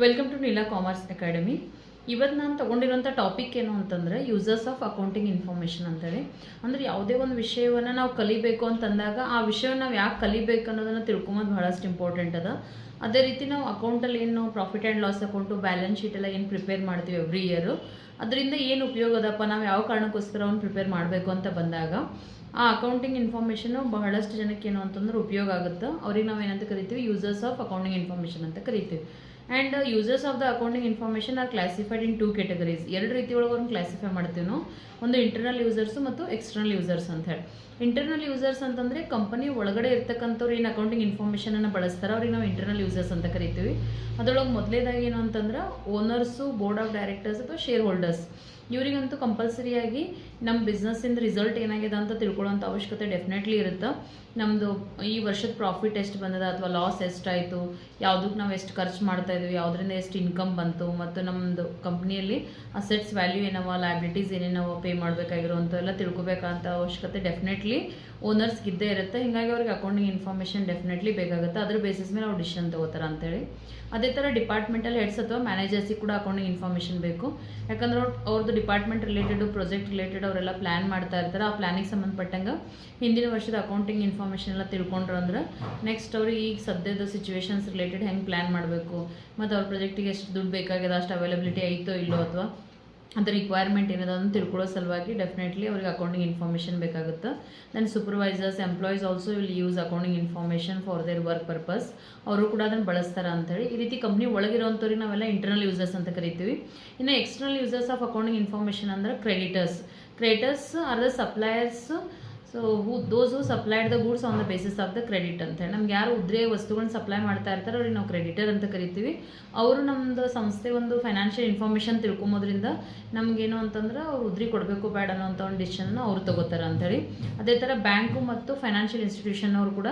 Welcome to Neela commerce academy. ಇವತ್ತು ನಾನು ತೊಗೊಂಡಿರೋಂಥ topic ಏನು ಅಂತಂದರೆ ಯೂಸರ್ಸ್ ಆಫ್ ಅಕೌಂಟಿಂಗ್ ಇನ್ಫಾರ್ಮೇಷನ್ ಅಂತೇಳಿ. ಅಂದರೆ ಯಾವುದೇ ಒಂದು ವಿಷಯವನ್ನು ನಾವು ಕಲಿಬೇಕು ಅಂತಂದಾಗ ಆ ವಿಷಯವನ್ನು ನಾವು ಯಾಕೆ ಕಲಿಬೇಕು ಅನ್ನೋದನ್ನು ತಿಳ್ಕೊಂಬೋದು ಬಹಳಷ್ಟು ಇಂಪಾರ್ಟೆಂಟ್ ಅದ. ಅದೇ ರೀತಿ ನಾವು ಅಕೌಂಟಲ್ಲಿ ಏನು profit and loss account, balance sheet ಎಲ್ಲ ಏನು ಪ್ರಿಪೇರ್ ಮಾಡ್ತೀವಿ ಎವ್ರಿ ಇಯರು, ಅದರಿಂದ ಏನು ಉಪಯೋಗ ಅದಪ್ಪ, ನಾವು ಯಾವ ಕಾರಣಕ್ಕೋಸ್ಕರ ಅವ್ನು ಪ್ರಿಪೇರ್ ಮಾಡಬೇಕು ಅಂತ ಬಂದಾಗ ಆ ಅಕೌಂಟಿಂಗ್ ಇನ್ಫಾರ್ಮೇಷನು ಬಹಳಷ್ಟು ಜನಕ್ಕೆ ಏನು ಅಂತಂದ್ರೆ ಉಪಯೋಗ ಆಗುತ್ತೆ. ಅವ್ರಿಗೆ ನಾವು ಏನಂತ ಕರಿತೀವಿ, ಯೂಸರ್ಸ್ ಆಫ್ ಅಕೌಂಟಿಂಗ್ ಇನ್ಫಾರ್ಮೇಷನ್ ಅಂತ ಕರಿತೀವಿ. And users of the accounting information are classified in 2 categories. ಎರಡು ರೀತಿ ಒಳಗೆ ಅವ್ರನ್ನ ಕ್ಲಾಸಿಫೈ ಮಾಡ್ತೀವಿ ನಾವು. ಒಂದು ಇಂಟರ್ನಲ್ ಯೂಸರ್ಸು ಮತ್ತು ಎಕ್ಸ್ಟರ್ನಲ್ ಯೂಸರ್ಸ್ ಅಂತ ಹೇಳಿ. ಇಂಟರ್ನಲ್ ಯೂಸರ್ಸ್ ಅಂತಂದರೆ ಕಂಪನಿ ಒಳಗಡೆ ಇರ್ತಕ್ಕಂಥವ್ರು ಏನು ಅಕೌಂಟಿಂಗ್ ಇನ್ಫಾರ್ಮೇಷನನ್ನು ಬಳಸ್ತಾರೆ ಅವ್ರಿಗೆ ನಾವು ಇಂಟರ್ನಲ್ ಯೂಸರ್ಸ್ ಅಂತ ಕರಿತೀವಿ. ಅದರೊಳಗೆ ಮೊದಲೇದಾಗಿ ಏನು ಅಂತಂದ್ರೆ ಓನರ್ಸು, ಬೋರ್ಡ್ ಆಫ್ ಡೈರೆಕ್ಟರ್ಸ್ ಅಥವಾ ಶೇರ್ ಹೋಲ್ಡರ್ಸ್, ಇವರಿಗಂತೂ ಕಂಪಲ್ಸರಿಯಾಗಿ ನಮ್ಮ ಬಿಸ್ನೆಸ್ಸಿಂದ ರಿಸಲ್ಟ್ ಏನಾಗಿದೆ ಅಂತ ತಿಳ್ಕೊಳ್ಳೋಂಥ ಅವಶ್ಯಕತೆ ಡೆಫಿನೆಟ್ಲಿ ಇರುತ್ತೆ. ನಮ್ಮದು ಈ ವರ್ಷದ ಪ್ರಾಫಿಟ್ ಎಷ್ಟು ಬಂದದ ಅಥವಾ ಲಾಸ್ ಎಷ್ಟಾಯಿತು, ಯಾವುದಕ್ಕೆ ನಾವು ಎಷ್ಟು ಖರ್ಚು ಮಾಡ್ತಾಯಿದ್ವಿ, ಯಾವುದರಿಂದ ಎಷ್ಟು ಇನ್ಕಮ್ ಬಂತು, ಮತ್ತು ನಮ್ಮದು ಕಂಪ್ನಿಯಲ್ಲಿ ಅಸೆಟ್ಸ್ ವ್ಯಾಲ್ಯೂ ಏನವ, ಲಯಬಿಲಿಟೀಸ್ ಏನೇನವ, ಪೇ ಮಾಡಬೇಕಾಗಿರೋಂಥ ಎಲ್ಲ ತಿಳ್ಕೊಬೇಕಂತ ಅವಶ್ಯಕತೆ ಡೆಫಿನೆಟ್ಲಿ ಓನರ್ಸ್ಗೆ ಇದ್ದೇ ಇರುತ್ತೆ. ಹೀಗಾಗಿ ಅವ್ರಿಗೆ ಅಕೌಂಟಿಂಗ್ ಇನ್ಫಾರ್ಮೇಷನ್ ಡೆಫಿನೆಟ್ಲಿ ಬೇಕಾಗುತ್ತೆ. ಅದ್ರ ಬೇಸಿಸ್ ಮೇಲೆ ಅವ್ರು ಡಿಸಿಷನ್ ತೊಗೋತಾರೆ ಅಂತೇಳಿ. ಅದೇ ಥರ ಡಿಪಾರ್ಟ್ಮೆಂಟಲ್ ಹೆಡ್ಸ್ ಅಥವಾ ಮ್ಯಾನೇಜರ್ಸಿಗೆ ಕೂಡ ಅಕೌಂಟಿಂಗ್ ಇನ್ಫಾರ್ಮೇಷನ್ ಬೇಕು. ಯಾಕಂದ್ರೆ ಅವ್ರದ್ದು ಡಿಪಾರ್ಟ್ಮೆಂಟ್ ರಿಲೇಟೆಡು, ಪ್ರಾಜೆಕ್ಟ್ ರಿಲೇಟೆಡ್ ಅವರೆಲ್ಲ ಪ್ಲ್ಯಾನ್ ಮಾಡ್ತಾ ಇರ್ತಾರೆ. ಆ ಪ್ಲ್ಯಾನಿಗೆ ಸಂಬಂಧಪಟ್ಟಂಗೆ ಹಿಂದಿನ ವರ್ಷದ ಅಕೌಂಟಿಂಗ್ ಇನ್ಫಾರ್ಮೇಷನ್ ಎಲ್ಲ ತಿಳ್ಕೊಂಡ್ರು ಅಂದ್ರೆ ನೆಕ್ಸ್ಟ್ ಅವ್ರಿಗೆ ಈಗ ಸದ್ಯದ ಸಿಚುವೇಶನ್ಸ್ ರಿಲೇಟೆಡ್ ಹೆಂಗೆ ಪ್ಲ್ಯಾನ್ ಮಾಡಬೇಕು, ಮತ್ತು ಅವ್ರ ಪ್ರಾಜೆಕ್ಟಿಗೆ ಎಷ್ಟು ದುಡ್ಡು ಬೇಕಾಗಿದೆ, ಅಷ್ಟು ಅವೈಲಬಿಲಿಟಿ ಐತೋ ಇಲ್ಲೋ, ಅಥವಾ ಅದ್ರ ರಿಕ್ವೈರ್ಮೆಂಟ್ ಏನಿದೆ ಅದನ್ನು ತಿಳ್ಕೊಳ್ಳೋ ಸಲುವಾಗಿ ಡೆಫಿನೆಟ್ಲಿ ಅವ್ರಿಗೆ ಅಕೌಂಟಿಂಗ್ ಇನ್ಫಾರ್ಮೇಷನ್ ಬೇಕಾಗುತ್ತೆ. Then supervisors, employees also will use accounting information for their work purpose. ಅವರು ಕೂಡ ಅದನ್ನು ಬಳಸ್ತಾರೆ ಅಂತೇಳಿ. ಈ ರೀತಿ ಕಂಪ್ನಿ ಒಳಗಿರೋಂಥವ್ರಿಗೆ ನಾವೆಲ್ಲ ಇಂಟರ್ನಲ್ ಯೂಸರ್ಸ್ ಅಂತ ಕರಿತೀವಿ. ಇನ್ನು external users of accounting information ಅಂದರೆ creditors are the suppliers. So those who supplied the goods on the basis of the credit ಅಂತೇಳಿ. ನಮ್ಗೆ ಯಾರು ಉದ್ರಿ ವಸ್ತುಗಳನ್ನ ಸಪ್ಲೈ ಮಾಡ್ತಾ ಇರ್ತಾರೆ ಅವ್ರಿಗೆ ನಾವು ಕ್ರೆಡಿಟರ್ ಅಂತ ಕರಿತೀವಿ. ಅವರು ನಮ್ಮದು ಸಂಸ್ಥೆ ಒಂದು ಫೈನಾನ್ಷಿಯಲ್ ಇನ್ಫಾರ್ಮೇಷನ್ ತಿಳ್ಕೊಂಬೋದ್ರಿಂದ ನಮಗೇನು ಅಂತಂದ್ರೆ ಅವ್ರು ಉದ್ರಿ ಕೊಡಬೇಕು ಬೇಡ ಅನ್ನೋಂಥ ಒಂದು ಡಿಸಿಷನ್ನ ಅವ್ರು ತೊಗೋತಾರೆ ಅಂಥೇಳಿ. ಅದೇ ಥರ ಬ್ಯಾಂಕು ಮತ್ತು ಫೈನಾನ್ಷಿಯಲ್ ಇನ್ಸ್ಟಿಟ್ಯೂಷನ್ ಅವರು ಕೂಡ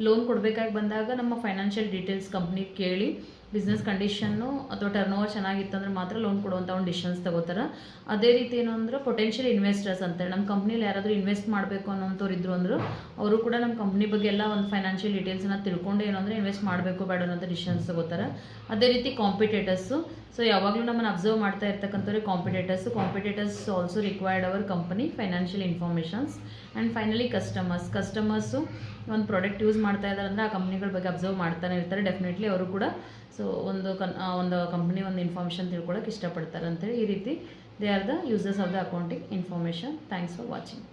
ಲೋನ್ ಕೊಡಬೇಕಾಗಿ ಬಂದಾಗ ನಮ್ಮ ಫೈನಾನ್ಷಿಯಲ್ ಡೀಟೇಲ್ಸ್ ಕಂಪ್ನಿ ಕೇಳಿ ಬಿಸ್ನೆಸ್ ಕಂಡೀಷನ್ನು ಅಥವಾ ಟರ್ನ್ ಓವರ್ ಚೆನ್ನಾಗಿತ್ತಂದ್ರೆ ಮಾತ್ರ ಲೋನ್ ಕೊಡುವಂಥ ಒಂದು ಡಿಸಿಷನ್ಸ್ ತಗೋತಾರೆ. ಅದೇ ರೀತಿ ಏನು ಅಂದ್ರೆ ಪೊಟೆನ್ಷಿಯಲ್ ಇನ್ವೆಸ್ಟರ್ಸ್ ಅಂತೇಳಿ, ನಮ್ಮ ಕಂಪ್ನಿಯಲ್ಲಿ ಯಾರಾದರೂ ಇನ್ವೆಸ್ಟ್ ಮಾಡಬೇಕು ಅನ್ನೋಂಥವ್ರು ಇದ್ರು ಅಂದರು ಅವರು ಕೂಡ ನಮ್ಮ ಕಂಪ್ನಿ ಬಗ್ಗೆ ಎಲ್ಲ ಒಂದು ಫೈನಾನ್ಷಿಯಲ್ ಡೀಟೇಲ್ಸನ್ನು ತಿಳ್ಕೊಂಡು ಏನು ಅಂದರೆ ಇನ್ವೆಸ್ಟ್ ಮಾಡಬೇಕು ಬೇಡ ಅನ್ನೋಂಥ ಡಿಸಿಷನ್ಸ್ ತಗೋತಾರೆ. ಅದೇ ರೀತಿ ಕಾಂಪಿಟೇಟರ್ಸು. ಸೊ ಯಾವಾಗಲೂ ನಮ್ಮನ್ನು ಅಬ್ಸರ್ವ್ ಮಾಡ್ತಾ ಇರ್ತಕ್ಕಂಥವ್ರಿಗೆ competitors also required our company financial informations. And finally customers ಒಂದು ಪ್ರಾಡಕ್ಟ್ ಯೂಸ್ ಮಾಡ್ತಾ ಇದ್ದಾರೆ ಅಂದರೆ ಆ ಕಂಪ್ನಿಗಳ ಬಗ್ಗೆ ಅಬ್ಸರ್ವ್ ಮಾಡ್ತಾನೆ ಇರ್ತಾರೆ. ಡೆಫಿನೆಟ್ಲಿ ಅವರು ಕೂಡ ಸೊ ಒಂದು ಕಂಪ್ನಿ ಒಂದು ಇನ್ಫಾರ್ಮೇಷನ್ ತಿಳ್ಕೊಳ್ಳೋಕೆ ಇಷ್ಟಪಡ್ತಾರೆ ಅಂತೇಳಿ. ಈ ರೀತಿ they are the users of the accounting information. Thanks for watching.